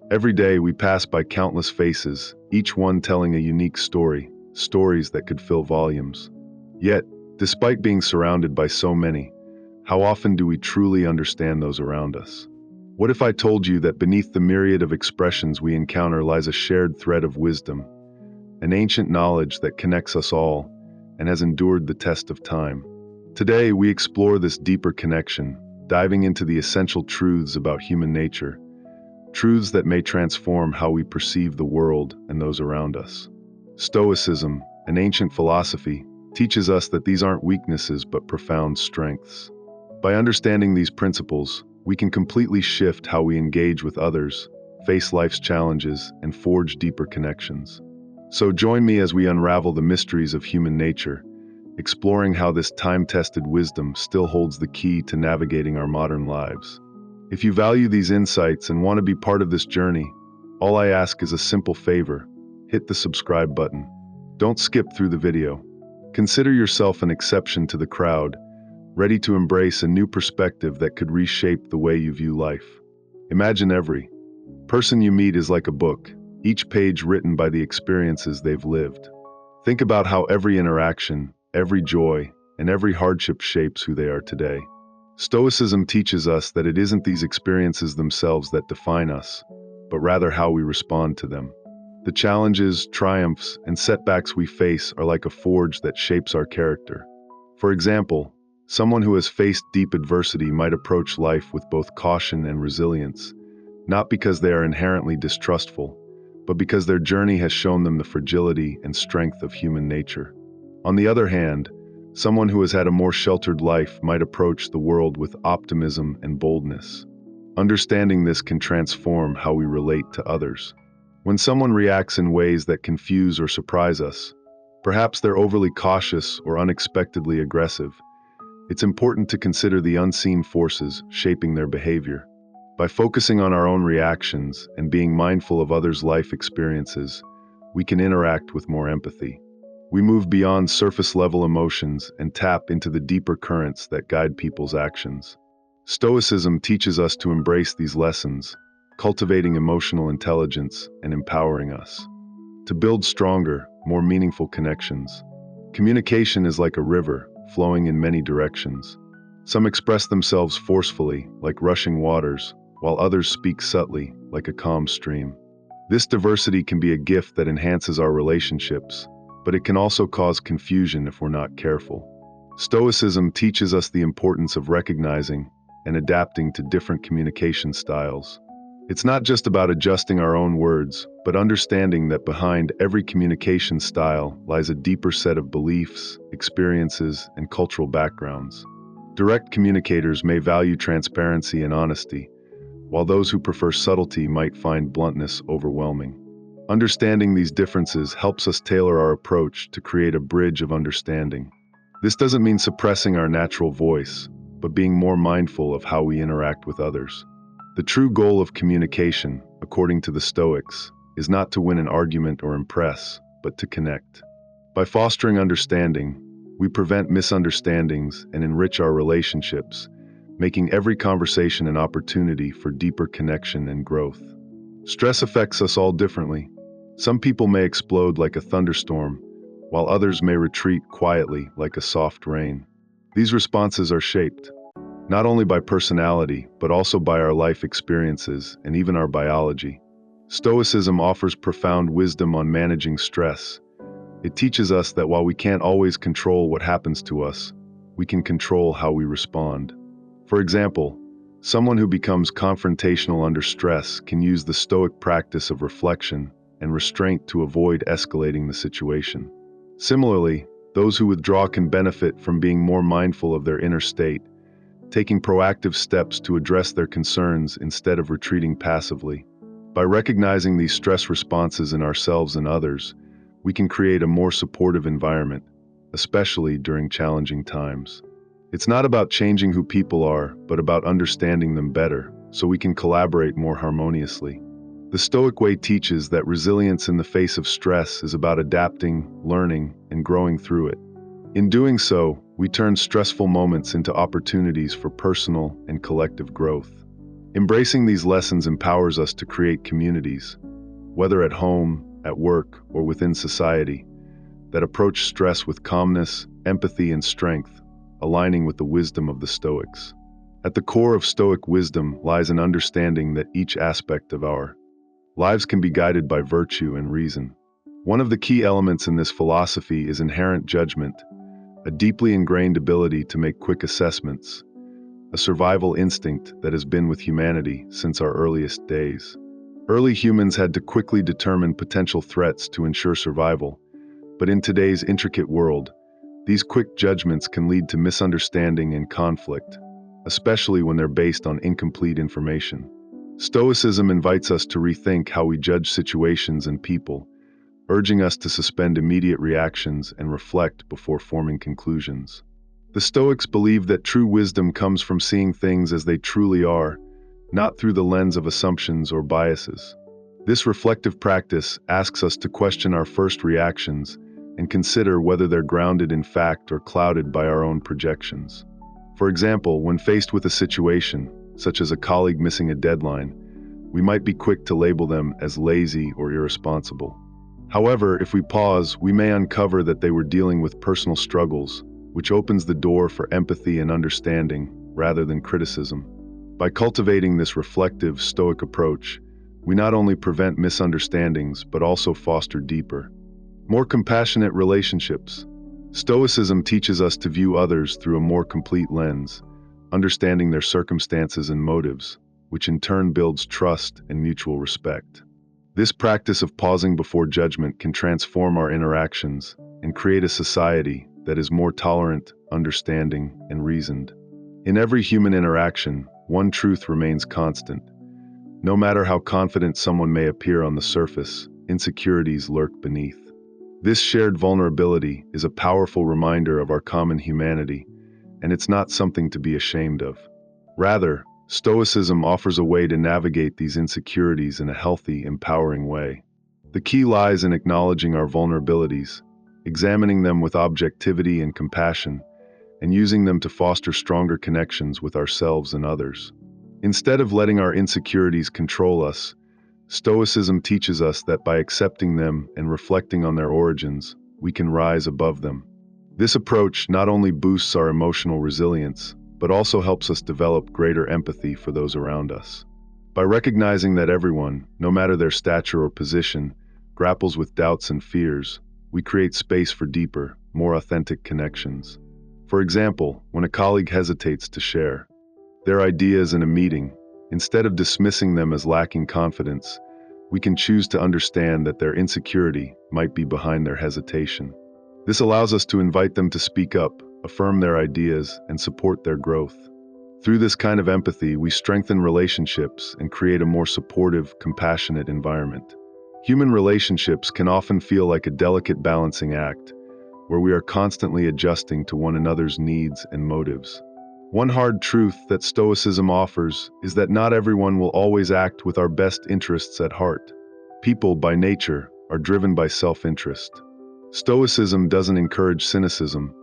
Every day we pass by countless faces, each one telling a unique story, stories that could fill volumes. Yet, despite being surrounded by so many, how often do we truly understand those around us? What if I told you that beneath the myriad of expressions we encounter lies a shared thread of wisdom, an ancient knowledge that connects us all and has endured the test of time? Today, we explore this deeper connection, diving into the essential truths about human nature, truths that may transform how we perceive the world and those around us. Stoicism, an ancient philosophy, teaches us that these aren't weaknesses but profound strengths. By understanding these principles, we can completely shift how we engage with others, face life's challenges, and forge deeper connections. So join me as we unravel the mysteries of human nature, exploring how this time-tested wisdom still holds the key to navigating our modern lives. If you value these insights and want to be part of this journey, all I ask is a simple favor: hit the subscribe button. Don't skip through the video. Consider yourself an exception to the crowd, ready to embrace a new perspective that could reshape the way you view life. Imagine every person you meet is like a book, each page written by the experiences they've lived. Think about how every interaction, every joy, and every hardship shapes who they are today. Stoicism teaches us that it isn't these experiences themselves that define us, but rather how we respond to them. The challenges, triumphs, and setbacks we face are like a forge that shapes our character. For example, someone who has faced deep adversity might approach life with both caution and resilience, not because they are inherently distrustful, but because their journey has shown them the fragility and strength of human nature. On the other hand, someone who has had a more sheltered life might approach the world with optimism and boldness. Understanding this can transform how we relate to others. When someone reacts in ways that confuse or surprise us, perhaps they're overly cautious or unexpectedly aggressive, it's important to consider the unseen forces shaping their behavior. By focusing on our own reactions and being mindful of others' life experiences, we can interact with more empathy. We move beyond surface-level emotions and tap into the deeper currents that guide people's actions. Stoicism teaches us to embrace these lessons, cultivating emotional intelligence and empowering us to build stronger, more meaningful connections. Communication is like a river, flowing in many directions. Some express themselves forcefully, like rushing waters, while others speak subtly, like a calm stream. This diversity can be a gift that enhances our relationships, but it can also cause confusion if we're not careful. Stoicism teaches us the importance of recognizing and adapting to different communication styles. It's not just about adjusting our own words, but understanding that behind every communication style lies a deeper set of beliefs, experiences, and cultural backgrounds. Direct communicators may value transparency and honesty, while those who prefer subtlety might find bluntness overwhelming. Understanding these differences helps us tailor our approach to create a bridge of understanding. This doesn't mean suppressing our natural voice, but being more mindful of how we interact with others. The true goal of communication, according to the Stoics, is not to win an argument or impress, but to connect. By fostering understanding, we prevent misunderstandings and enrich our relationships, making every conversation an opportunity for deeper connection and growth. Stress affects us all differently. Some people may explode like a thunderstorm, while others may retreat quietly like a soft rain. These responses are shaped not only by personality, but also by our life experiences and even our biology. Stoicism offers profound wisdom on managing stress. It teaches us that while we can't always control what happens to us, we can control how we respond. For example, someone who becomes confrontational under stress can use the Stoic practice of reflection and restraint to avoid escalating the situation. Similarly, those who withdraw can benefit from being more mindful of their inner state, taking proactive steps to address their concerns instead of retreating passively. By recognizing these stress responses in ourselves and others, we can create a more supportive environment, especially during challenging times. It's not about changing who people are, but about understanding them better, so we can collaborate more harmoniously. The Stoic way teaches that resilience in the face of stress is about adapting, learning, and growing through it. In doing so, we turn stressful moments into opportunities for personal and collective growth. Embracing these lessons empowers us to create communities, whether at home, at work, or within society, that approach stress with calmness, empathy, and strength, aligning with the wisdom of the Stoics. At the core of Stoic wisdom lies an understanding that each aspect of our lives can be guided by virtue and reason. One of the key elements in this philosophy is inherent judgment, a deeply ingrained ability to make quick assessments, a survival instinct that has been with humanity since our earliest days. Early humans had to quickly determine potential threats to ensure survival, but in today's intricate world, these quick judgments can lead to misunderstanding and conflict, especially when they're based on incomplete information. Stoicism invites us to rethink how we judge situations and people, urging us to suspend immediate reactions and reflect before forming conclusions. The Stoics believe that true wisdom comes from seeing things as they truly are, not through the lens of assumptions or biases. This reflective practice asks us to question our first reactions and consider whether they're grounded in fact or clouded by our own projections. For example, when faced with a situation, such as a colleague missing a deadline, we might be quick to label them as lazy or irresponsible. However, if we pause, we may uncover that they were dealing with personal struggles, which opens the door for empathy and understanding rather than criticism. By cultivating this reflective, Stoic approach, we not only prevent misunderstandings but also foster deeper, more compassionate relationships. Stoicism teaches us to view others through a more complete lens, understanding their circumstances and motives, which in turn builds trust and mutual respect. This practice of pausing before judgment can transform our interactions and create a society that is more tolerant, understanding, and reasoned. In every human interaction, one truth remains constant. No matter how confident someone may appear on the surface, insecurities lurk beneath. This shared vulnerability is a powerful reminder of our common humanity, and it's not something to be ashamed of. Rather, Stoicism offers a way to navigate these insecurities in a healthy, empowering way. The key lies in acknowledging our vulnerabilities, examining them with objectivity and compassion, and using them to foster stronger connections with ourselves and others. Instead of letting our insecurities control us, Stoicism teaches us that by accepting them and reflecting on their origins, we can rise above them. This approach not only boosts our emotional resilience, but also helps us develop greater empathy for those around us. By recognizing that everyone, no matter their stature or position, grapples with doubts and fears, we create space for deeper, more authentic connections. For example, when a colleague hesitates to share their ideas in a meeting, instead of dismissing them as lacking confidence, we can choose to understand that their insecurity might be behind their hesitation. This allows us to invite them to speak up, affirm their ideas, and support their growth. Through this kind of empathy, we strengthen relationships and create a more supportive, compassionate environment. Human relationships can often feel like a delicate balancing act, where we are constantly adjusting to one another's needs and motives. One hard truth that Stoicism offers is that not everyone will always act with our best interests at heart. People, by nature, are driven by self-interest. Stoicism doesn't encourage cynicism,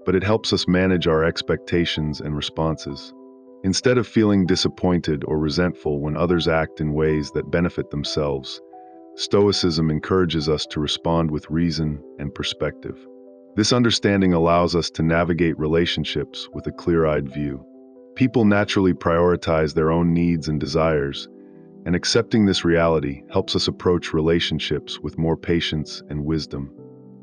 but it helps us manage our expectations and responses. Instead of feeling disappointed or resentful when others act in ways that benefit themselves, Stoicism encourages us to respond with reason and perspective. This understanding allows us to navigate relationships with a clear-eyed view. People naturally prioritize their own needs and desires, and accepting this reality helps us approach relationships with more patience and wisdom.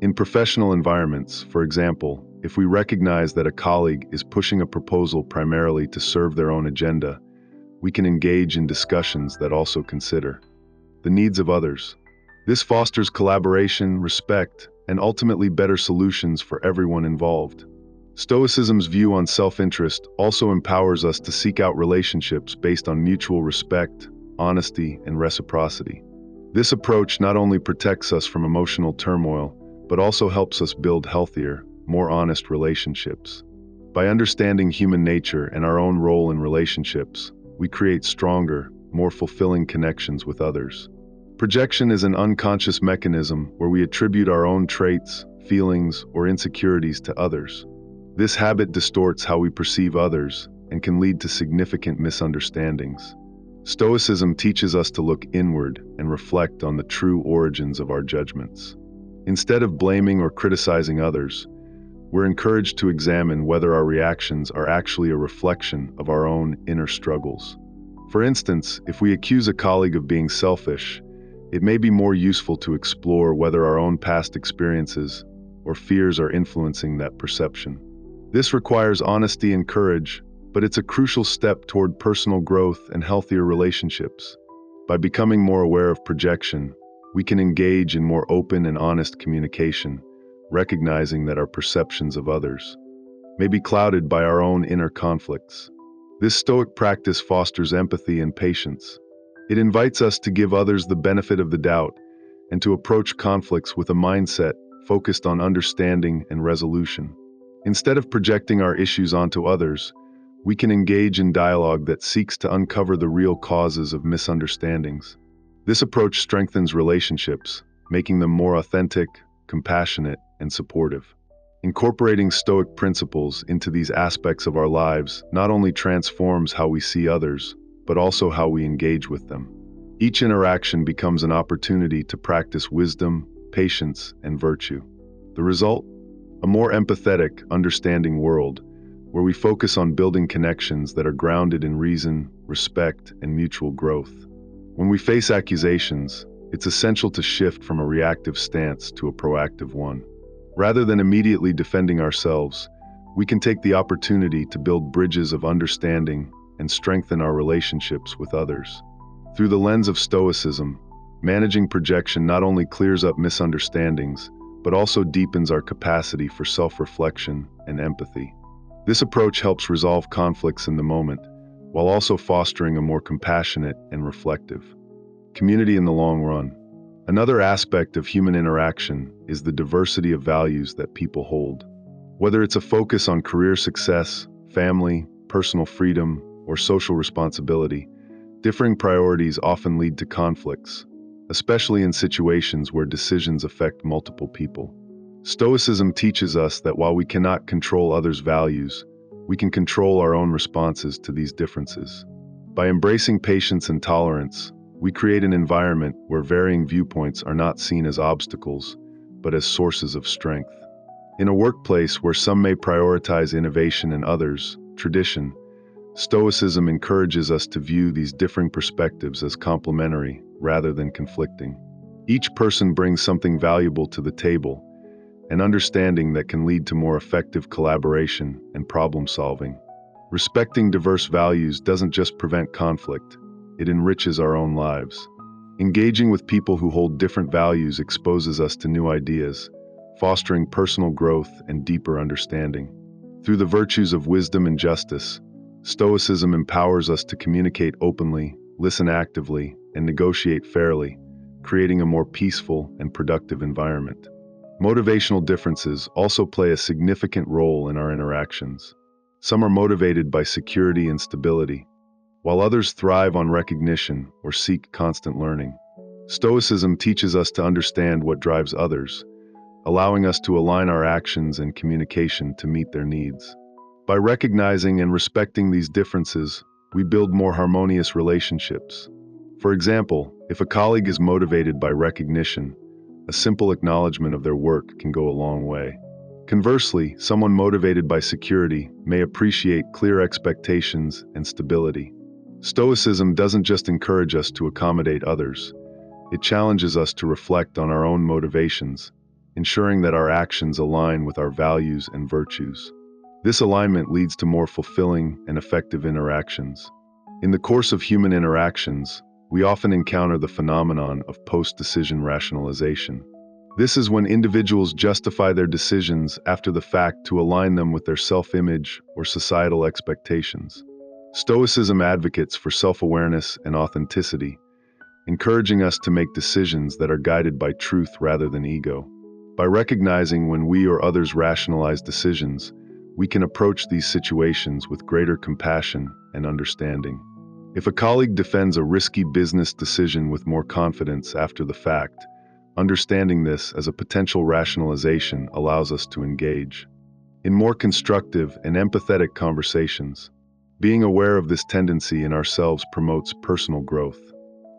In professional environments, for example, if we recognize that a colleague is pushing a proposal primarily to serve their own agenda, we can engage in discussions that also consider the needs of others. This fosters collaboration, respect, and ultimately better solutions for everyone involved. Stoicism's view on self-interest also empowers us to seek out relationships based on mutual respect, honesty, and reciprocity. This approach not only protects us from emotional turmoil, but also helps us build healthier, more honest relationships. By understanding human nature and our own role in relationships, we create stronger, more fulfilling connections with others. Projection is an unconscious mechanism where we attribute our own traits, feelings, or insecurities to others. This habit distorts how we perceive others and can lead to significant misunderstandings. Stoicism teaches us to look inward and reflect on the true origins of our judgments. Instead of blaming or criticizing others, we're encouraged to examine whether our reactions are actually a reflection of our own inner struggles. For instance, if we accuse a colleague of being selfish, it may be more useful to explore whether our own past experiences or fears are influencing that perception. This requires honesty and courage, but it's a crucial step toward personal growth and healthier relationships. By becoming more aware of projection, we can engage in more open and honest communication, recognizing that our perceptions of others may be clouded by our own inner conflicts. This Stoic practice fosters empathy and patience. It invites us to give others the benefit of the doubt and to approach conflicts with a mindset focused on understanding and resolution. Instead of projecting our issues onto others, we can engage in dialogue that seeks to uncover the real causes of misunderstandings. This approach strengthens relationships, making them more authentic, compassionate, and supportive. Incorporating Stoic principles into these aspects of our lives not only transforms how we see others, but also how we engage with them. Each interaction becomes an opportunity to practice wisdom, patience, and virtue. The result? A more empathetic, understanding world, where we focus on building connections that are grounded in reason, respect, and mutual growth. When we face accusations, it's essential to shift from a reactive stance to a proactive one. Rather than immediately defending ourselves, we can take the opportunity to build bridges of understanding and strengthen our relationships with others. Through the lens of Stoicism, managing projection not only clears up misunderstandings, but also deepens our capacity for self-reflection and empathy. This approach helps resolve conflicts in the moment, while also fostering a more compassionate and reflective community in the long run. Another aspect of human interaction is the diversity of values that people hold. Whether it's a focus on career success, family, personal freedom, or social responsibility, differing priorities often lead to conflicts, especially in situations where decisions affect multiple people. Stoicism teaches us that while we cannot control others' values, we can control our own responses to these differences. By embracing patience and tolerance, we create an environment where varying viewpoints are not seen as obstacles, but as sources of strength. In a workplace where some may prioritize innovation and others, tradition, Stoicism encourages us to view these differing perspectives as complementary rather than conflicting. Each person brings something valuable to the table, an understanding that can lead to more effective collaboration and problem solving. Respecting diverse values doesn't just prevent conflict, it enriches our own lives. Engaging with people who hold different values exposes us to new ideas, fostering personal growth and deeper understanding. Through the virtues of wisdom and justice, Stoicism empowers us to communicate openly, listen actively, and negotiate fairly, creating a more peaceful and productive environment. Motivational differences also play a significant role in our interactions. Some are motivated by security and stability, while others thrive on recognition or seek constant learning. Stoicism teaches us to understand what drives others, allowing us to align our actions and communication to meet their needs. By recognizing and respecting these differences, we build more harmonious relationships. For example, if a colleague is motivated by recognition, a simple acknowledgement of their work can go a long way. Conversely, someone motivated by security may appreciate clear expectations and stability. Stoicism doesn't just encourage us to accommodate others, it challenges us to reflect on our own motivations, ensuring that our actions align with our values and virtues. This alignment leads to more fulfilling and effective interactions. In the course of human interactions, we often encounter the phenomenon of post-decision rationalization. This is when individuals justify their decisions after the fact to align them with their self-image or societal expectations. Stoicism advocates for self-awareness and authenticity, encouraging us to make decisions that are guided by truth rather than ego. By recognizing when we or others rationalize decisions, we can approach these situations with greater compassion and understanding. If a colleague defends a risky business decision with more confidence after the fact, understanding this as a potential rationalization allows us to engage in more constructive and empathetic conversations. Being aware of this tendency in ourselves promotes personal growth.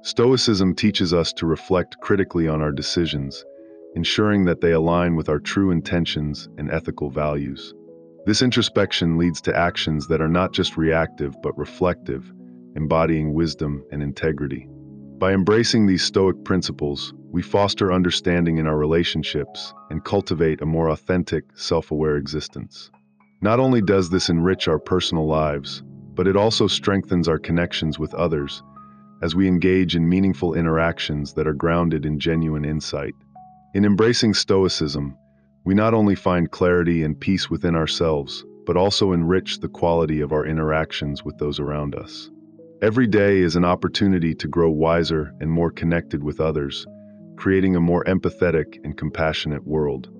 Stoicism teaches us to reflect critically on our decisions, ensuring that they align with our true intentions and ethical values. This introspection leads to actions that are not just reactive but reflective, embodying wisdom and integrity. By embracing these Stoic principles, we foster understanding in our relationships and cultivate a more authentic, self-aware existence. Not only does this enrich our personal lives, but it also strengthens our connections with others as we engage in meaningful interactions that are grounded in genuine insight. In embracing Stoicism, we not only find clarity and peace within ourselves, but also enrich the quality of our interactions with those around us. Every day is an opportunity to grow wiser and more connected with others, creating a more empathetic and compassionate world.